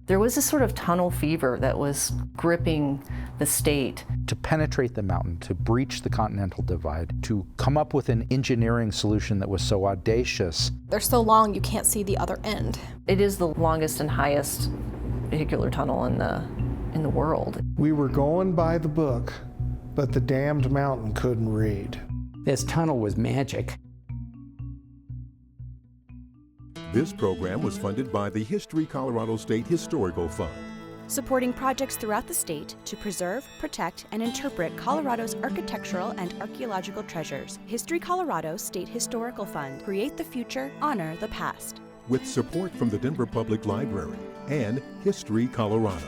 There was this sort of tunnel fever that was gripping the state. To penetrate the mountain, to breach the continental divide, to come up with an engineering solution that was so audacious. They're so long you can't see the other end. It is the longest and highest vehicular tunnel in the world. We were going by the book, but the damned mountain couldn't read. This tunnel was magic. This program was funded by the History Colorado State Historical Fund, supporting projects throughout the state to preserve, protect, and interpret Colorado's architectural and archaeological treasures. History Colorado State Historical Fund. Create the future, honor the past. with support from the Denver Public Library and History Colorado,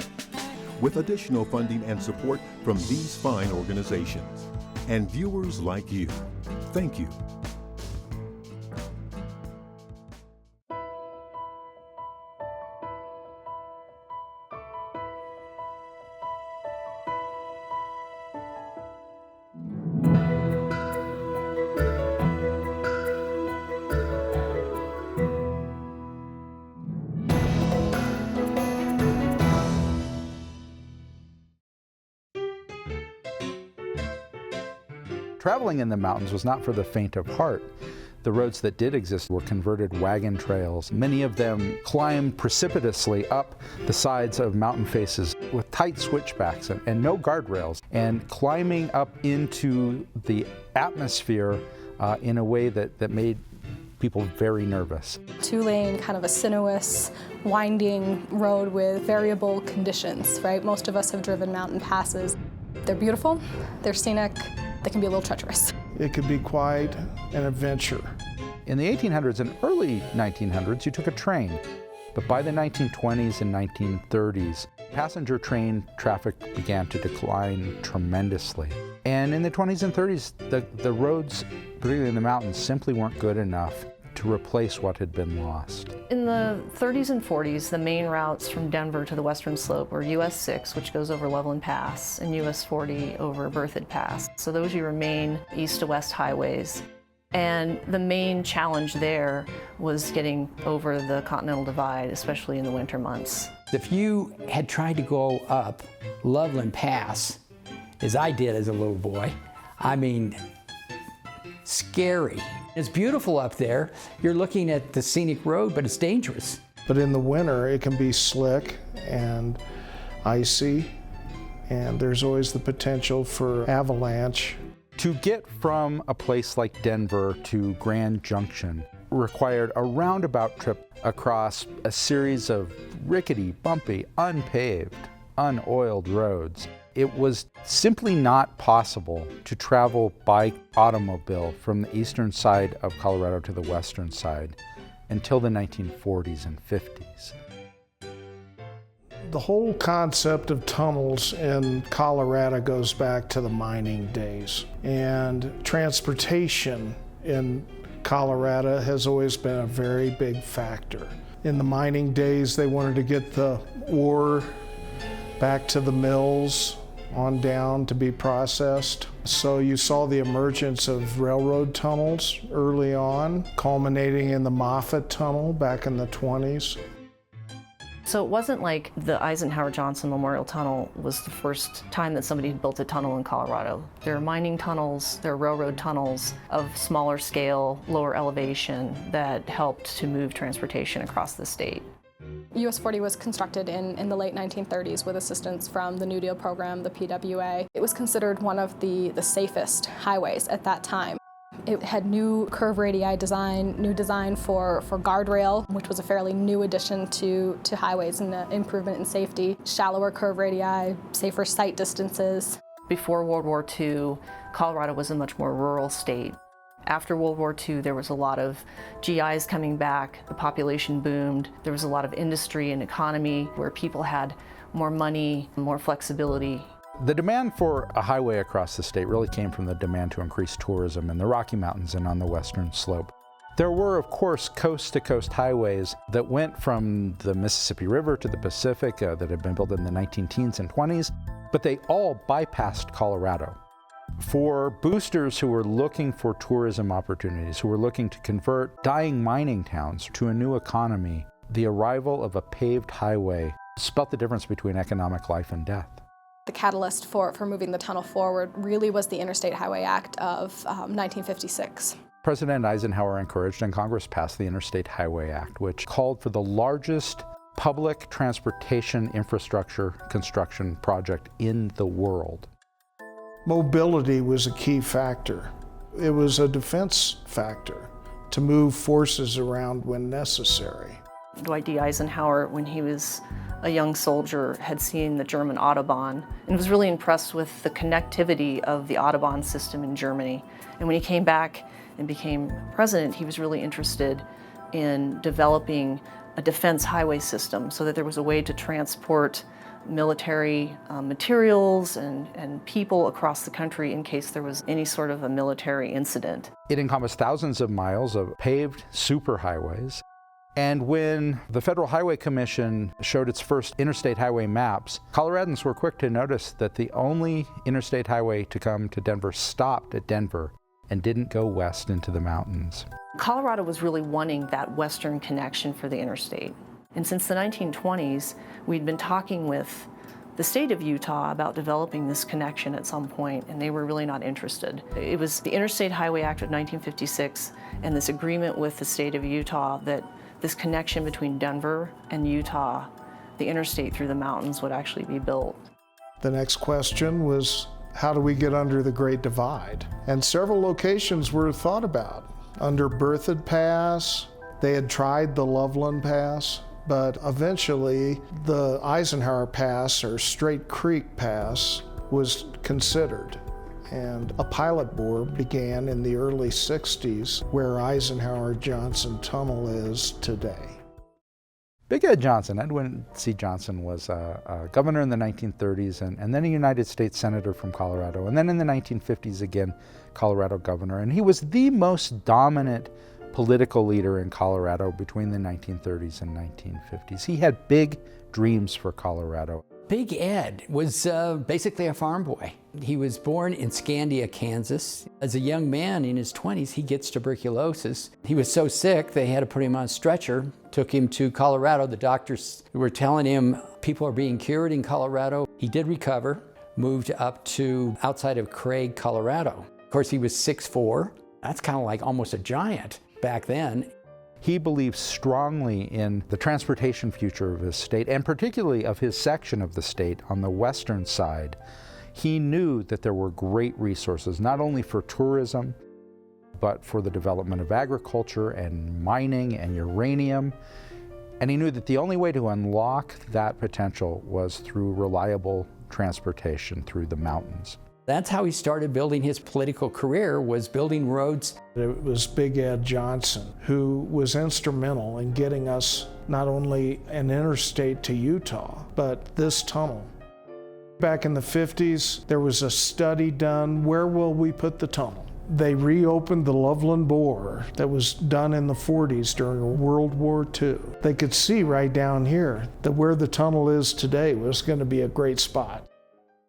with additional funding and support from these fine organizations. And viewers like you. Thank you. Traveling in the mountains was not for the faint of heart. The roads that did exist were converted wagon trails. Many of them climbed precipitously up the sides of mountain faces with tight switchbacks and no guardrails, and climbing up into the atmosphere in a way that made people very nervous. Two-lane, kind of a sinuous, winding road with variable conditions, right? Most of us have driven mountain passes. They're beautiful, they're scenic, they can be a little treacherous. It could be quite an adventure. In the 1800s and early 1900s, you took a train. But by the 1920s and 1930s, passenger train traffic began to decline tremendously. And in the 20s and 30s, the roads, particularly in the mountains, simply weren't good enough to replace what had been lost. In the 30s and 40s, the main routes from Denver to the western slope were US 6, which goes over Loveland Pass, and US 40 over Berthoud Pass. So those are your main east to west highways. And the main challenge there was getting over the Continental Divide, especially in the winter months. If you had tried to go up Loveland Pass, as I did as a little boy, I mean, scary. It's beautiful up there. You're looking at the scenic road, but it's dangerous. But in the winter, it can be slick and icy, and there's always the potential for avalanche. To get from a place like Denver to Grand Junction required a roundabout trip across a series of rickety, bumpy, unpaved, unoiled roads. It was simply not possible to travel by automobile from the eastern side of Colorado to the western side until the 1940s and 50s. The whole concept of tunnels in Colorado goes back to the mining days. And transportation in Colorado has always been a very big factor. In the mining days, they wanted to get the ore back to the mills on down to be processed. So you saw the emergence of railroad tunnels early on, culminating in the Moffett Tunnel back in the 20s. So it wasn't like the Eisenhower-Johnson Memorial Tunnel was the first time that somebody had built a tunnel in Colorado. There are mining tunnels, there are railroad tunnels of smaller scale, lower elevation that helped to move transportation across the state. US 40 was constructed in the late 1930s with assistance from the New Deal program, the PWA. It was considered one of the safest highways at that time. It had new curve radii design, new design for guardrail, which was a fairly new addition to highways and the improvement in safety, shallower curve radii, safer sight distances. Before World War II, Colorado was a much more rural state. After World War II, there was a lot of GIs coming back, the population boomed, there was a lot of industry and economy where people had more money, more flexibility. The demand for a highway across the state really came from the demand to increase tourism in the Rocky Mountains and on the western slope. There were, of course, coast-to-coast highways that went from the Mississippi River to the Pacific that had been built in the 19-teens and 20s, but they all bypassed Colorado. For boosters who were looking for tourism opportunities, who were looking to convert dying mining towns to a new economy, the arrival of a paved highway spelt the difference between economic life and death. The catalyst for moving the tunnel forward really was the Interstate Highway Act of 1956. President Eisenhower encouraged and Congress passed the Interstate Highway Act, which called for the largest public transportation infrastructure construction project in the world. Mobility was a key factor. It was a defense factor to move forces around when necessary. Dwight D. Eisenhower, when he was a young soldier, had seen the German Autobahn and was really impressed with the connectivity of the Autobahn system in Germany. And when he came back and became president, he was really interested in developing a defense highway system so that there was a way to transport military materials and people across the country in case there was any sort of a military incident. It encompassed thousands of miles of paved superhighways. And when the Federal Highway Commission showed its first interstate highway maps, Coloradans were quick to notice that the only interstate highway to come to Denver stopped at Denver and didn't go west into the mountains. Colorado was really wanting that western connection for the interstate. And since the 1920s, we'd been talking with the state of Utah about developing this connection at some point, and they were really not interested. It was the Interstate Highway Act of 1956 and this agreement with the state of Utah that this connection between Denver and Utah, the interstate through the mountains, would actually be built. The next question was, how do we get under the Great Divide? And several locations were thought about. Under Berthoud Pass, they had tried the Loveland Pass, but eventually the Eisenhower Pass, or Straight Creek Pass, was considered. And a pilot bore began in the early 60s where Eisenhower-Johnson Tunnel is today. Big Ed Johnson, Edwin C. Johnson, was a governor in the 1930s and then a United States Senator from Colorado, and then in the 1950s again, Colorado governor. And he was the most dominant political leader in Colorado between the 1930s and 1950s. He had big dreams for Colorado. Big Ed was basically a farm boy. He was born in Scandia, Kansas. As a young man in his 20s, he gets tuberculosis. He was so sick, they had to put him on a stretcher, took him to Colorado. The doctors were telling him people are being cured in Colorado. He did recover, moved up to outside of Craig, Colorado. Of course, he was 6'4". That's kind of like almost a giant back then. He believed strongly in the transportation future of his state, and particularly of his section of the state on the western side. He knew that there were great resources, not only for tourism, but for the development of agriculture and mining and uranium. And he knew that the only way to unlock that potential was through reliable transportation through the mountains. That's how he started building his political career, was building roads. It was Big Ed Johnson who was instrumental in getting us not only an interstate to Utah, but this tunnel. Back in the 50s, there was a study done, where will we put the tunnel? They reopened the Loveland Bore that was done in the 40s during World War II. They could see right down here that where the tunnel is today was going to be a great spot.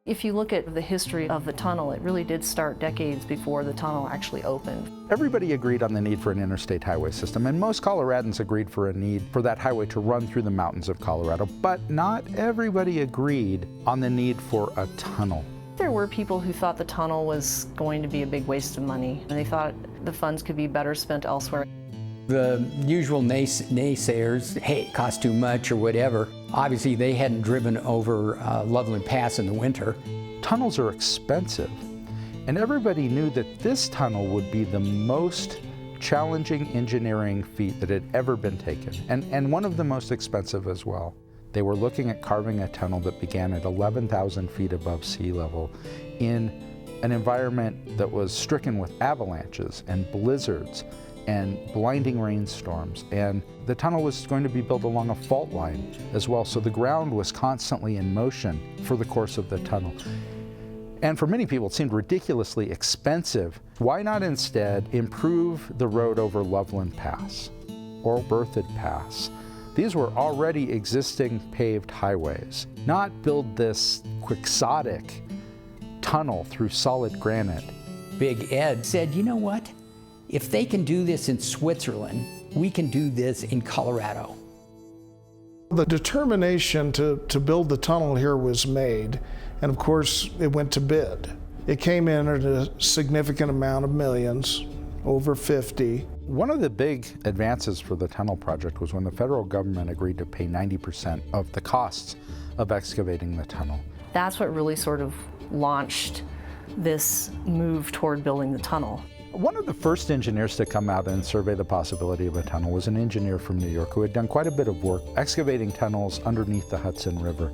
If you look at the history of the tunnel, it really did start decades before the tunnel actually opened. Everybody agreed on the need for an interstate highway system, and most Coloradans agreed for a need for that highway to run through the mountains of Colorado, but not everybody agreed on the need for a tunnel. There were people who thought the tunnel was going to be a big waste of money, and they thought the funds could be better spent elsewhere. The usual naysayers, hey, it costs too much or whatever. Obviously, they hadn't driven over Loveland Pass in the winter. Tunnels are expensive, and everybody knew that this tunnel would be the most challenging engineering feat that had ever been taken, and one of the most expensive as well. They were looking at carving a tunnel that began at 11,000 feet above sea level in an environment that was stricken with avalanches and blizzards and blinding rainstorms. And the tunnel was going to be built along a fault line as well, so the ground was constantly in motion for the course of the tunnel. And for many people, it seemed ridiculously expensive. Why not instead improve the road over Loveland Pass or Berthoud Pass? These were already existing paved highways, not build this quixotic tunnel through solid granite. Big Ed said, you know what? If they can do this in Switzerland, we can do this in Colorado. The determination to build the tunnel here was made, and of course it went to bid. It came in at a significant amount of millions, over 50. One of the big advances for the tunnel project was when the federal government agreed to pay 90% of the costs of excavating the tunnel. That's what really sort of launched this move toward building the tunnel. One of the first engineers to come out and survey the possibility of a tunnel was an engineer from New York who had done quite a bit of work excavating tunnels underneath the Hudson River.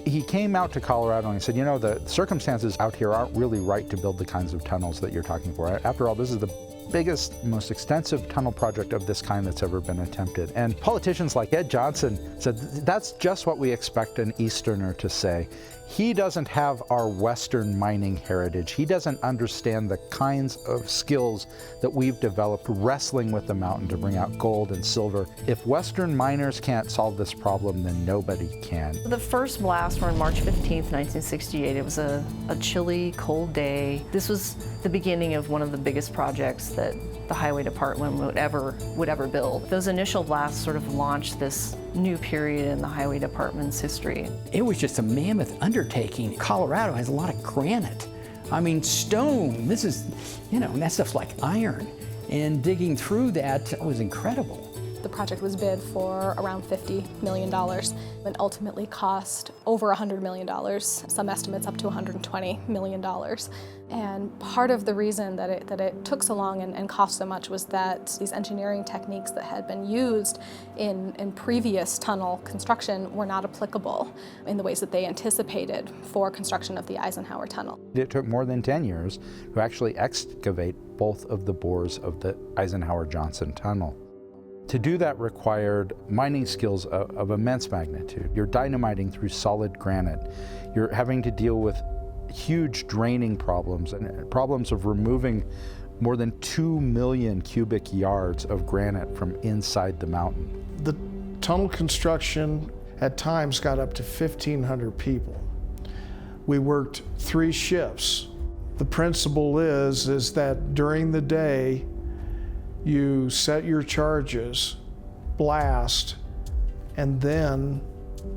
He came out to Colorado and he said, you know, the circumstances out here aren't really right to build the kinds of tunnels that you're talking for. After all, this is the biggest, most extensive tunnel project of this kind that's ever been attempted. And politicians like Ed Johnson said, that's just what we expect an Easterner to say. He doesn't have our Western mining heritage. He doesn't understand the kinds of skills that we've developed wrestling with the mountain to bring out gold and silver. If Western miners can't solve this problem, then nobody can. The first blasts were on March 15th, 1968. It was a chilly, cold day. This was the beginning of one of the biggest projects that the Highway Department would ever build. Those initial blasts sort of launched this new period in the Highway Department's history. It was just a mammoth undertaking. Colorado has a lot of granite. I mean, stone. This is, you know, that stuff's like iron. And digging through that was incredible. The project was bid for around $50 million and ultimately cost over $100 million, some estimates up to $120 million. And part of the reason that it took so long and cost so much was that these engineering techniques that had been used in previous tunnel construction were not applicable in the ways that they anticipated for construction of the Eisenhower Tunnel. It took more than 10 years to actually excavate both of the bores of the Eisenhower-Johnson Tunnel. To do that required mining skills of immense magnitude. You're dynamiting through solid granite. You're having to deal with huge draining problems and problems of removing more than 2 million cubic yards of granite from inside the mountain. The tunnel construction at times got up to 1,500 people. We worked 3 shifts. The principle is that during the day, you set your charges, blast, and then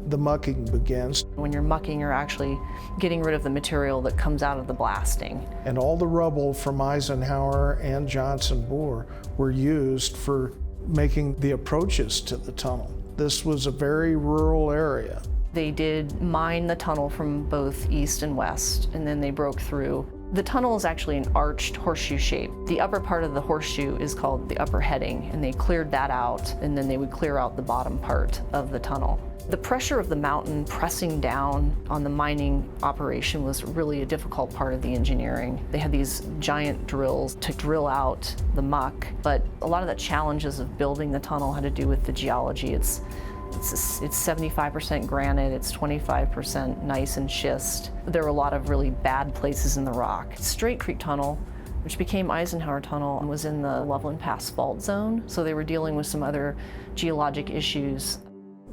the mucking begins. When you're mucking, you're actually getting rid of the material that comes out of the blasting. And all the rubble from Eisenhower and Johnson Bore were used for making the approaches to the tunnel. This was a very rural area. They did mine the tunnel from both east and west, and then they broke through. The tunnel is actually an arched horseshoe shape. The upper part of the horseshoe is called the upper heading, and they cleared that out, and then they would clear out the bottom part of the tunnel. The pressure of the mountain pressing down on the mining operation was really a difficult part of the engineering. They had these giant drills to drill out the muck, but a lot of the challenges of building the tunnel had to do with the geology. It's 75% granite, it's 25% gneiss and schist. There were a lot of really bad places in the rock. Straight Creek Tunnel, which became Eisenhower Tunnel, was in the Loveland Pass fault zone, so they were dealing with some other geologic issues.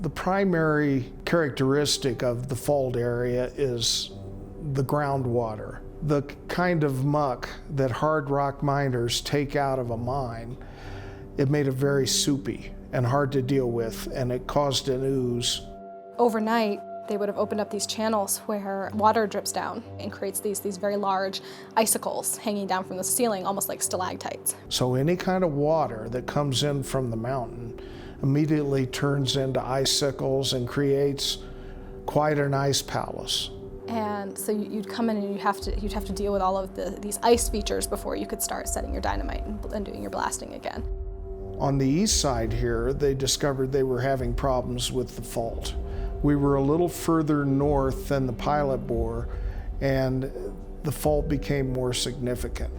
The primary characteristic of the fault area is the groundwater. The kind of muck that hard rock miners take out of a mine, it made it very soupy and hard to deal with, and it caused an ooze. Overnight, they would have opened up these channels where water drips down and creates these very large icicles hanging down from the ceiling, almost like stalactites. So any kind of water that comes in from the mountain immediately turns into icicles and creates quite an ice palace. And so you'd come in and you'd have to deal with all of these ice features before you could start setting your dynamite and doing your blasting again. On the east side here, they discovered they were having problems with the fault. We were a little further north than the pilot bore, and the fault became more significant.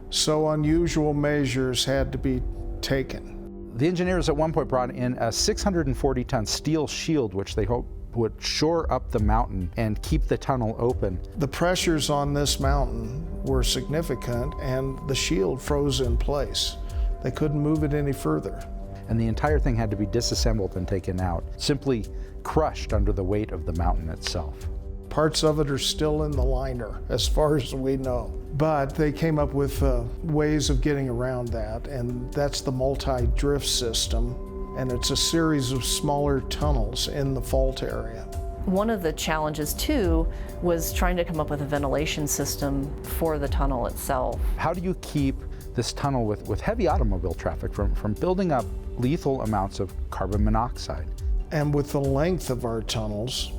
So unusual measures had to be taken. The engineers at one point brought in a 640-ton steel shield, which they hoped would shore up the mountain and keep the tunnel open. The pressures on this mountain were significant, and the shield froze in place. They couldn't move it any further. And the entire thing had to be disassembled and taken out, simply crushed under the weight of the mountain itself. Parts of it are still in the liner, as far as we know. But they came up with ways of getting around that, and that's the multi-drift system. and it's a series of smaller tunnels in the fault area. One of the challenges too was trying to come up with a ventilation system for the tunnel itself. How do you keep this tunnel with heavy automobile traffic from building up lethal amounts of carbon monoxide? And with the length of our tunnels,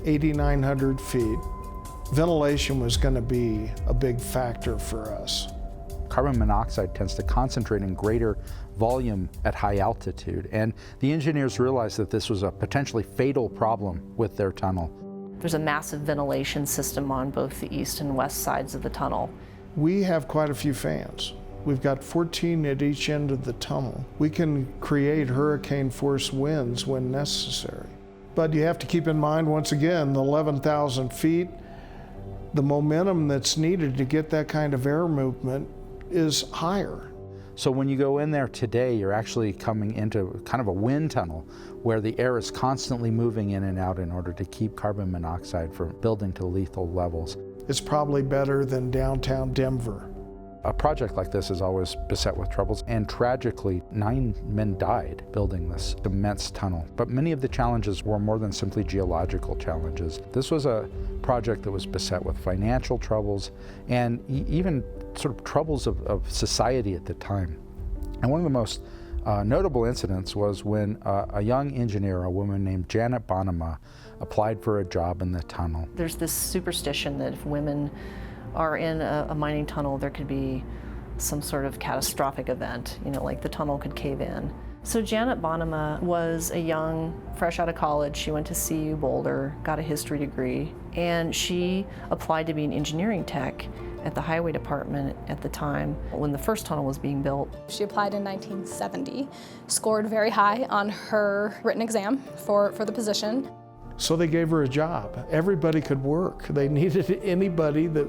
8,900 feet, ventilation was going to be a big factor for us. Carbon monoxide tends to concentrate in greater volume at high altitude, and the engineers realized that this was a potentially fatal problem with their tunnel. There's a massive ventilation system on both the east and west sides of the tunnel. We have quite a few fans. We've got 14 at each end of the tunnel. We can create hurricane force winds when necessary. But you have to keep in mind, once again, the 11,000 feet, the momentum that's needed to get that kind of air movement is higher. So when you go in there today, you're actually coming into kind of a wind tunnel where the air is constantly moving in and out in order to keep carbon monoxide from building to lethal levels. It's probably better than downtown Denver. A project like this is always beset with troubles, and tragically, 9 men died building this immense tunnel. But many of the challenges were more than simply geological challenges. This was a project that was beset with financial troubles and even sort of troubles of society at the time. And one of the most notable incidents was when a young engineer, a woman named Janet Bonema, applied for a job in the tunnel. There's this superstition that if women are in a mining tunnel, there could be some sort of catastrophic event, like the tunnel could cave in. So Janet Bonema was a young, fresh out of college. She went to CU Boulder, got a history degree, and she applied to be an engineering tech at the highway department at the time when the first tunnel was being built. She applied in 1970, scored very high on her written exam for the position. So they gave her a job. Everybody could work. They needed anybody that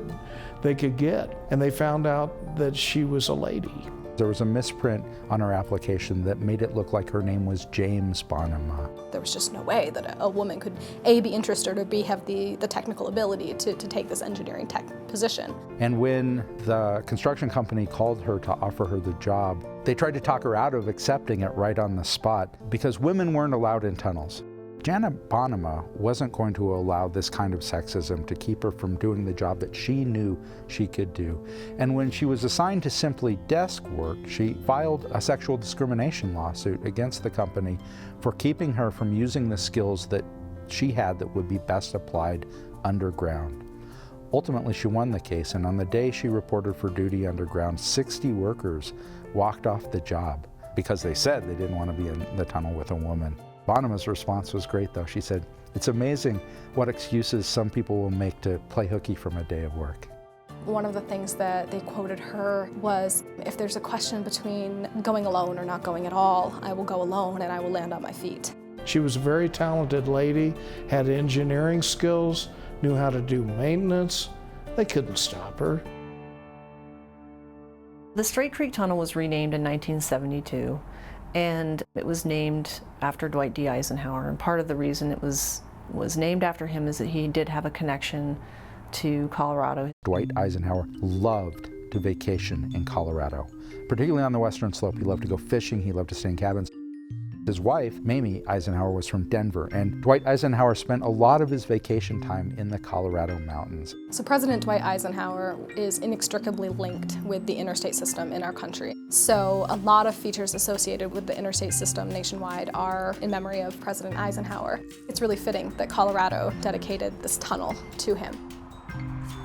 they could get. And they found out that she was a lady. There was a misprint on her application that made it look like her name was James Bonema. There was just no way that a woman could A, be interested, or B, have the technical ability to take this engineering tech position. And when the construction company called her to offer her the job, they tried to talk her out of accepting it right on the spot because women weren't allowed in tunnels. Janet Bonema wasn't going to allow this kind of sexism to keep her from doing the job that she knew she could do. And when she was assigned to simply desk work, she filed a sexual discrimination lawsuit against the company for keeping her from using the skills that she had that would be best applied underground. Ultimately, she won the case, and on the day she reported for duty underground, 60 workers walked off the job because they said they didn't want to be in the tunnel with a woman. Bonema's response was great, though. She said, "It's amazing what excuses some people will make to play hooky from a day of work." One of the things that they quoted her was, if there's a question between going alone or not going at all, I will go alone and I will land on my feet. She was a very talented lady, had engineering skills, knew how to do maintenance. They couldn't stop her. The Straight Creek Tunnel was renamed in 1972. And it was named after Dwight D. Eisenhower. And part of the reason it was named after him is that he did have a connection to Colorado. Dwight Eisenhower loved to vacation in Colorado, particularly on the western slope. He loved to go fishing, he loved to stay in cabins. His wife, Mamie Eisenhower, was from Denver, and Dwight Eisenhower spent a lot of his vacation time in the Colorado mountains. So President Dwight Eisenhower is inextricably linked with the interstate system in our country. So a lot of features associated with the interstate system nationwide are in memory of President Eisenhower. It's really fitting that Colorado dedicated this tunnel to him.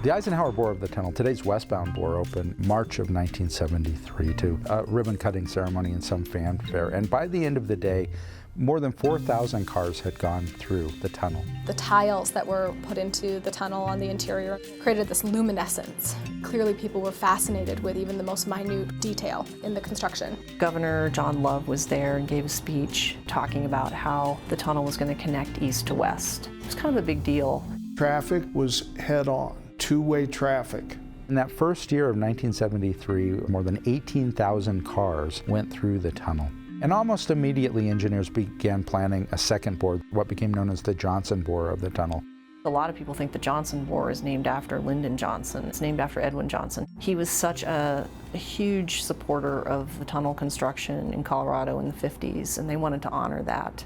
The Eisenhower Bore of the tunnel, today's westbound bore, opened March of 1973 to a ribbon-cutting ceremony and some fanfare. And by the end of the day, more than 4,000 cars had gone through the tunnel. The tiles that were put into the tunnel on the interior created this luminescence. Clearly people were fascinated with even the most minute detail in the construction. Governor John Love was there and gave a speech talking about how the tunnel was going to connect east to west. It was kind of a big deal. Traffic was head-on, two-way traffic. In that first year of 1973, more than 18,000 cars went through the tunnel. And almost immediately, engineers began planning a second bore, what became known as the Johnson Bore of the tunnel. A lot of people think the Johnson Bore is named after Lyndon Johnson. It's named after Edwin Johnson. He was such a huge supporter of the tunnel construction in Colorado in the 50s, and they wanted to honor that.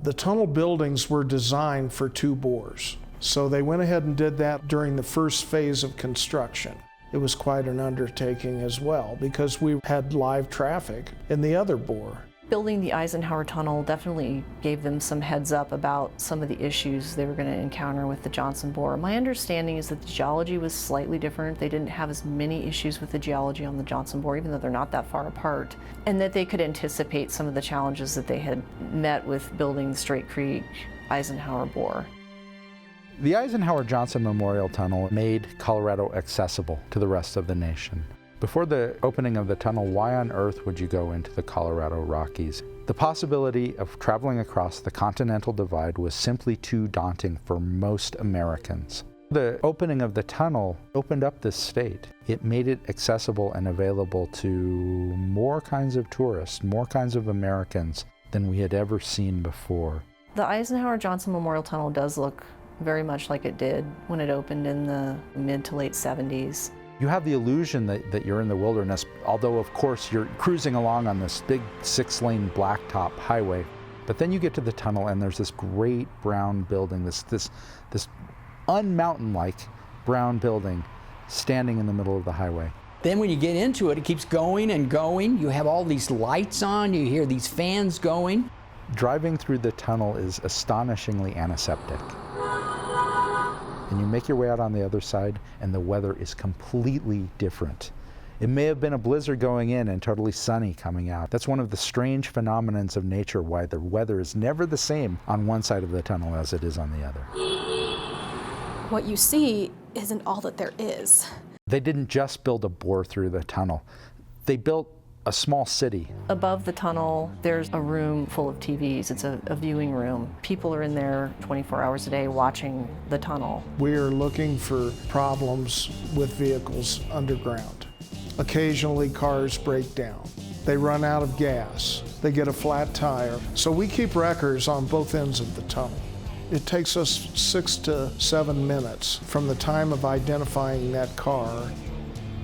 The tunnel buildings were designed for 2 bores, so they went ahead and did that during the first phase of construction. It was quite an undertaking as well because we had live traffic in the other bore. Building the Eisenhower Tunnel definitely gave them some heads up about some of the issues they were going to encounter with the Johnson Bore. My understanding is that the geology was slightly different. They didn't have as many issues with the geology on the Johnson Bore, even though they're not that far apart, and that they could anticipate some of the challenges that they had met with building the Straight Creek Eisenhower Bore. The Eisenhower-Johnson Memorial Tunnel made Colorado accessible to the rest of the nation. Before the opening of the tunnel, why on earth would you go into the Colorado Rockies? The possibility of traveling across the Continental Divide was simply too daunting for most Americans. The opening of the tunnel opened up this state. It made it accessible and available to more kinds of tourists, more kinds of Americans than we had ever seen before. The Eisenhower-Johnson Memorial Tunnel does look very much like it did when it opened in the mid to late 70s. You have the illusion that you're in the wilderness, although of course you're cruising along on this big 6-lane blacktop highway. But then you get to the tunnel and there's this great brown building, this un-mountain-like brown building standing in the middle of the highway. Then when you get into it, it keeps going and going. You have all these lights on, you hear these fans going. Driving through the tunnel is astonishingly antiseptic. And you make your way out on the other side, and the weather is completely different. It may have been a blizzard going in and totally sunny coming out. That's one of the strange phenomenons of nature, why the weather is never the same on one side of the tunnel as it is on the other. What you see isn't all that there is. They didn't just build a bore through the tunnel. They built a small city. Above the tunnel, there's a room full of TVs. It's a viewing room. People are in there 24 hours a day watching the tunnel. We are looking for problems with vehicles underground. Occasionally cars break down. They run out of gas. They get a flat tire. So we keep records on both ends of the tunnel. It takes us 6 to 7 minutes from the time of identifying that car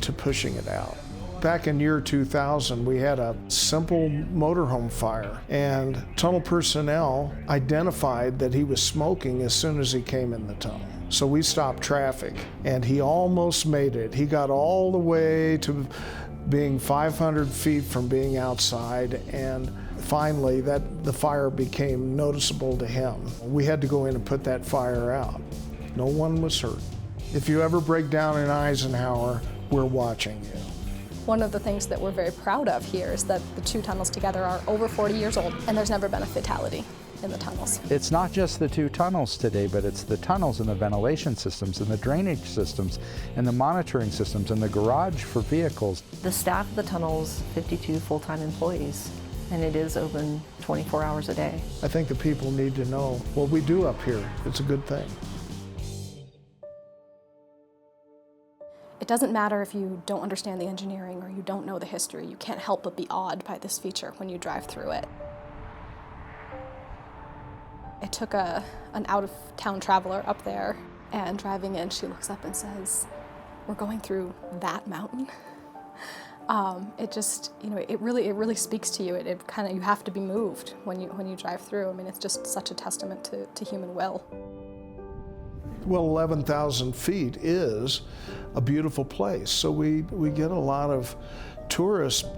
to pushing it out. Back in year 2000, we had a simple motorhome fire, and tunnel personnel identified that he was smoking as soon as he came in the tunnel. So we stopped traffic, and he almost made it. He got all the way to being 500 feet from being outside, and finally the fire became noticeable to him. We had to go in and put that fire out. No one was hurt. If you ever break down in Eisenhower, we're watching you. One of the things that we're very proud of here is that the 2 tunnels together are over 40 years old, and there's never been a fatality in the tunnels. It's not just the 2 tunnels today, but it's the tunnels and the ventilation systems and the drainage systems and the monitoring systems and the garage for vehicles. The staff of the tunnel's 52 full-time employees, and it is open 24 hours a day. I think the people need to know what we do up here. It's a good thing. It doesn't matter if you don't understand the engineering or you don't know the history. You can't help but be awed by this feature when you drive through it. I took an out-of-town traveler up there, and driving in, she looks up and says, "We're going through that mountain." It just, it really speaks to you. It kind of, you have to be moved when you drive through. I mean, it's just such a testament to human will. Well, 11,000 feet is a beautiful place, so we get a lot of tourists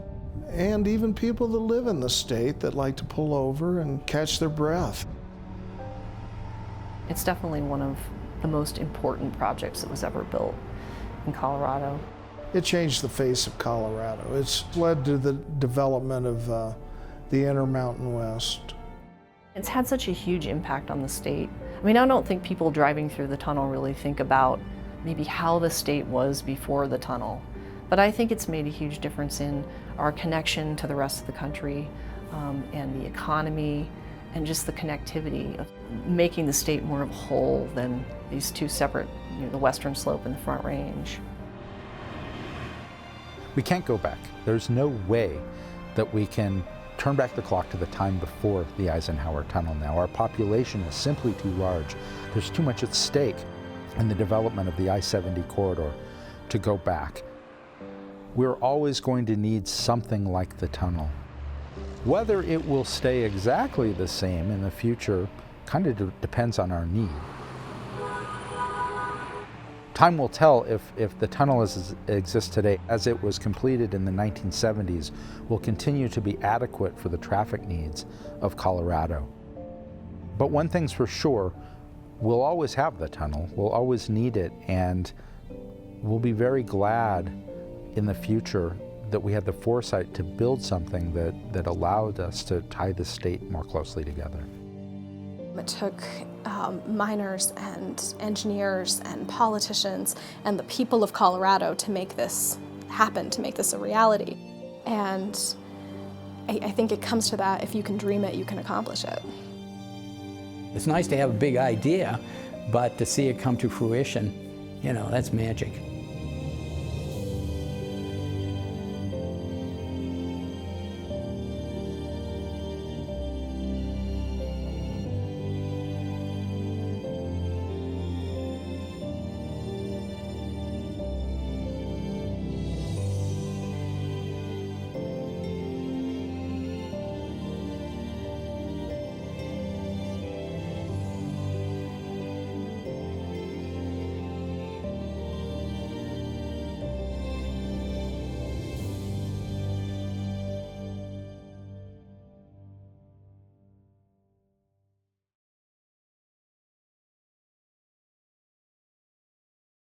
and even people that live in the state that like to pull over and catch their breath. It's definitely one of the most important projects that was ever built in Colorado. It changed the face of Colorado. It's led to the development of the Intermountain West. It's had such a huge impact on the state. I mean, I don't think people driving through the tunnel really think about maybe how the state was before the tunnel. But I think it's made a huge difference in our connection to the rest of the country and the economy and just the connectivity of making the state more of a whole than these 2 separate, the Western Slope and the Front Range. We can't go back. There's no way that we can Turn back the clock to the time before the Eisenhower Tunnel now. Our population is simply too large. There's too much at stake in the development of the I-70 corridor to go back. We're always going to need something like the tunnel. Whether it will stay exactly the same in the future kind of depends on our need. Time will tell if the tunnel as it exists today, as it was completed in the 1970s, will continue to be adequate for the traffic needs of Colorado. But one thing's for sure, we'll always have the tunnel, we'll always need it, and we'll be very glad in the future that we had the foresight to build something that allowed us to tie the state more closely together. It took miners and engineers and politicians and the people of Colorado to make this happen, to make this a reality. And I think it comes to that, if you can dream it, you can accomplish it. It's nice to have a big idea, but to see it come to fruition, you know, that's magic.